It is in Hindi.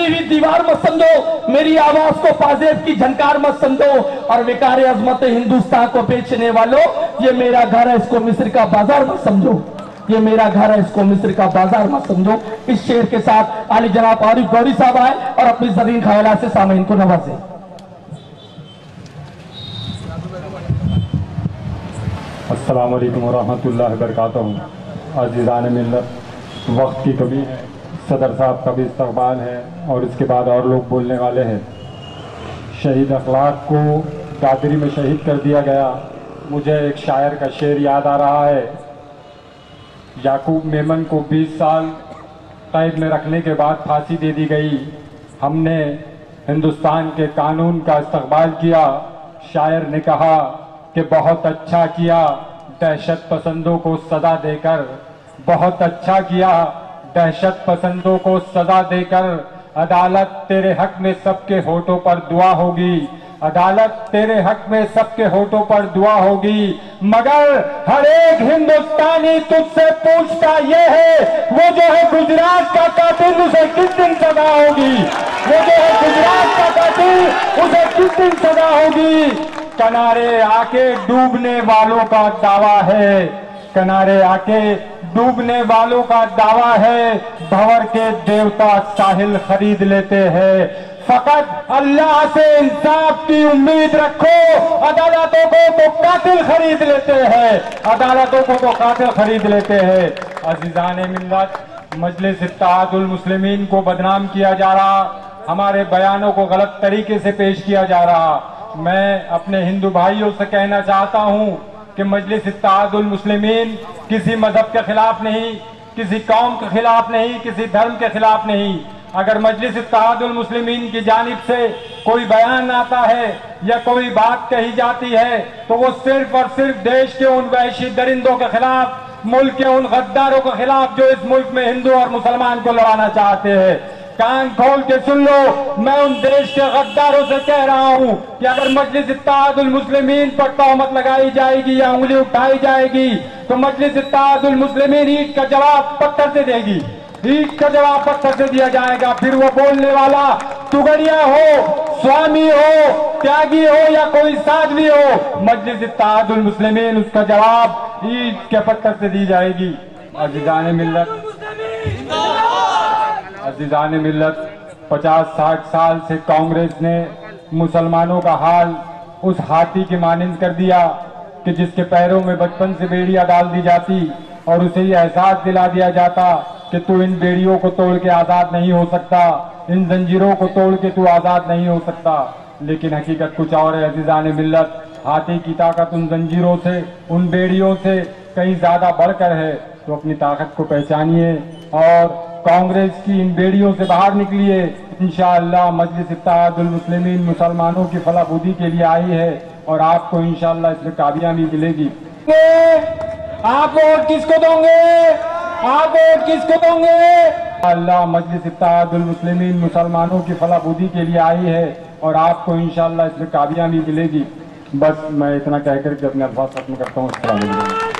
खड़ी हुई दीवार मत समझो, मेरी आवाज को पाजेब की झनकार मत समझो, और विकार अजमत हिंदुस्तान को बेचने वालों, ये मेरा घर है, इसको मिस्र का बाजार मत समझो, ये मेरा घर है, इसको मिस्र का बाजार मत समझो। इस शेर के साथ आली जनाब आरिफ गौरी साहब आए और अपनी जरीन ख्यालात से सामईन को नवाजे। अस्सलाम वालेकुम वरहमतुल्लाहि वबरकातुहू। अज़ीज़ान मिल्लत, वक्त की कमी है, सदर साहब का भी इस्तक़बाल है और इसके बाद और लोग बोलने वाले हैं। शहीद अखलाक को कादरी में शहीद कर दिया गया। मुझे एक शायर का शेर याद आ रहा है। याकूब मेमन को 20 साल कैद में रखने के बाद फांसी दे दी गई। हमने हिंदुस्तान के कानून का इस्तक़बाल किया। शायर ने कहा कि बहुत अच्छा किया दहशत पसंदों को सजा देकर, बहुत अच्छा किया दहशत पसंदों को सजा देकर। अदालत तेरे हक में सबके होठों पर दुआ होगी, अदालत तेरे हक में सबके होठों पर दुआ होगी। मगर हर एक हिंदुस्तानी तुझसे पूछता ये है, वो जो है गुजरात का कातिल, उसे किस दिन सजा होगी? वो जो है गुजरात का कातिल, उसे किस दिन सजा होगी? किनारे आके डूबने वालों का दावा है, किनारे आके डूबने वालों का दावा है। भंवर के देवता साहिल खरीद लेते हैं। फकत अल्लाह से इंसाफ की उम्मीद रखो। अदालतों को तो कातिल खरीद लेते हैं, अदालतों को तो कातिल खरीद लेते हैं। अज़ीज़ान मिल्लत, मजलिस इत्तेहादुल मुस्लिमीन को बदनाम किया जा रहा, हमारे बयानों को गलत तरीके से पेश किया जा रहा। मैं अपने हिंदू भाइयों से कहना चाहता हूं कि मजलिस इत्तेहादुल मुस्लिमीन किसी मजहब के खिलाफ नहीं, किसी कौम के खिलाफ नहीं, किसी धर्म के खिलाफ नहीं। अगर मजलिस इत्तेहादुल मुस्लिमीन की जानिब से कोई बयान आता है या कोई बात कही जाती है तो वो सिर्फ और सिर्फ देश के उन वहशी दरिंदों के खिलाफ, मुल्क के उन गद्दारों के खिलाफ जो इस मुल्क में हिंदू और मुसलमान को लड़ाना चाहते हैं। कान खोल के सुन लो, मैं उन देश के गद्दारों से कह रहा हूं कि अगर मजलिस इत्तेहादुल मुस्लिमीन पर तहमत लगाई जाएगी या उंगली उठाई जाएगी तो मजलिस इत्तेहादुल मुस्लिमीन ईंट का जवाब पत्थर से देगी, ईंट का जवाब पत्थर से दिया जाएगा। फिर वो बोलने वाला तुगड़िया हो, स्वामी हो, त्यागी हो या कोई साध्वी हो, मजलिस इत्तेहादुल मुस्लिमीन उसका जवाब ईंट के पत्थर से दी जाएगी। अज़ीज़ान मिल्लत, अज़ीज़ान मिल्लत, 50-60 साल से कांग्रेस ने मुसलमानों का हाल उस हाथी के मानिंद कर दिया कि जिसके पैरों में बचपन से बेड़ियां डाल दी जाती और उसे ये एहसास दिला दिया जाता कि तू इन बेड़ियों को तोड़ के आजाद नहीं हो सकता, इन जंजीरों को तोड़ के तू आजाद नहीं हो सकता। लेकिन हकीकत कुछ और है। अज़ीज़ान मिल्लत, हाथी की ताकत उन जंजीरों से, उन बेड़ियों से कहीं ज्यादा बढ़कर है। तो अपनी ताकत को पहचानिए और कांग्रेस की इन बेड़ियों से बाहर निकलिए। इंशाअल्लाह मजलिस इत्तेहादुल मुस्लिमीन मुसलमानों की फलाबूदी के लिए आई है और आपको इंशाअल्लाह इसमें कामयाबी मिलेगी। आप वोट किसको दोगे? आप वोट किसको दोगे? अल्लाह मजलिस इत्तेहादुल मुस्लिमीन मुसलमानों की फलाबूदी के लिए आई है और आपको इंशाअल्लाह इसमें कामयाबी मिलेगी। बस मैं इतना कहकर के अपने अल्फाज खत्म करता हूँ।